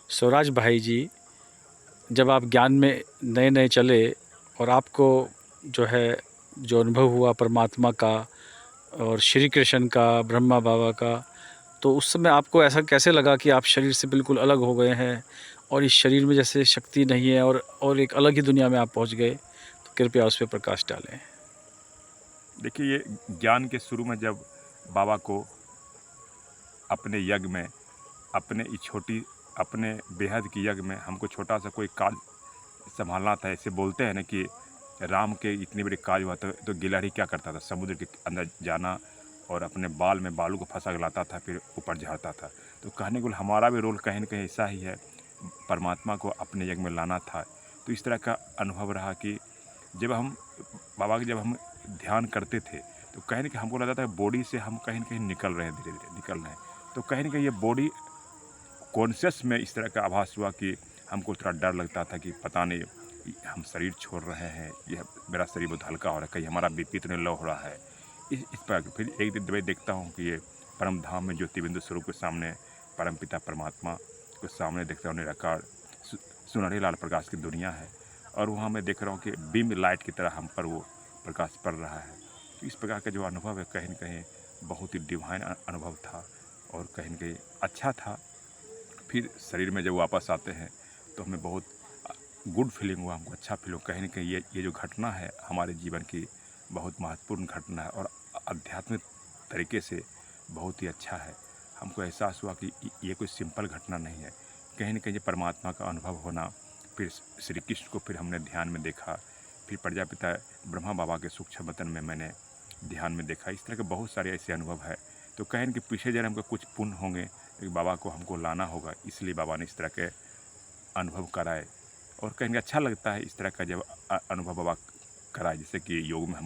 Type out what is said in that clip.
स्वराज भाई जी, जब आप ज्ञान में नए नए चले और आपको जो है जो अनुभव हुआ परमात्मा का और श्री कृष्ण का, ब्रह्मा बाबा का, तो उस समय आपको ऐसा कैसे लगा कि आप शरीर से बिल्कुल अलग हो गए हैं और इस शरीर में जैसे शक्ति नहीं है और एक अलग ही दुनिया में आप पहुंच गए? तो कृपया उस पर प्रकाश डालें। देखिए, ये ज्ञान के शुरू में जब बाबा को अपने यज्ञ में, अपने बेहद की यज्ञ में हमको छोटा सा कोई कार्य संभालना था। ऐसे बोलते हैं ना कि राम के इतनी बड़ी कार्य हुआ तो गिलहरी क्या करता था, समुद्र के अंदर जाना और अपने बाल में बालू को फंसा के लाता था, फिर ऊपर झाड़ता था। तो कहने को हमारा भी रोल कहीं ना कहीं ऐसा ही है, परमात्मा को अपने यज्ञ में लाना था। तो इस तरह का अनुभव रहा कि जब हम बाबा के जब हम ध्यान करते थे तो कहीं ना कहीं हमको लगता था बॉडी से हम कहीं ना कहीं निकल रहे हैं, धीरे धीरे निकल रहे हैं। तो कहीं ना कहीं ये बॉडी कॉन्शियस में इस तरह का आभास हुआ कि हमको थोड़ा डर लगता था कि पता नहीं हम शरीर छोड़ रहे हैं, यह मेरा शरीर बहुत हल्का हो रहा है, कहीं हमारा बीपी तो नहीं लो हो रहा है। इस पर फिर एक दिन मैं देखता हूँ कि ये परम धाम में ज्योतिबिंदु स्वरूप के सामने परम पिता परमात्मा को सामने देखता हूँ, निराकार सुनहरे लाल प्रकाश की दुनिया है और वहाँ मैं देख रहा हूँ कि बीम लाइट की तरह हम पर वो प्रकाश पड़ रहा है। तो इस प्रकार का जो अनुभव है कहीं न कहीं बहुत ही डिवाइन अनुभव था और कहीं न कहीं अच्छा था। फिर शरीर में जब वापस आते हैं तो हमें बहुत गुड फीलिंग हुआ, हमको अच्छा फील हुआ। कहीं न कहीं ये जो घटना है हमारे जीवन की बहुत महत्वपूर्ण घटना है और आध्यात्मिक तरीके से बहुत ही अच्छा है। हमको एहसास हुआ कि ये कोई सिंपल घटना नहीं है, कहीं न कहीं परमात्मा का अनुभव होना। फिर श्री कृष्ण को फिर हमने ध्यान में देखा, फिर प्रजापिता ब्रह्मा बाबा के सूक्ष्म वतन में मैंने ध्यान में देखा। इस तरह के बहुत सारे ऐसे अनुभव है। तो कहीं कि पीछे जन्म के कुछ पुण्य होंगे, एक बाबा को हमको लाना होगा, इसलिए बाबा ने इस तरह के अनुभव कराए और कहीं अच्छा लगता है इस तरह का जब अनुभव बाबा कराए, जैसे कि योग में हमको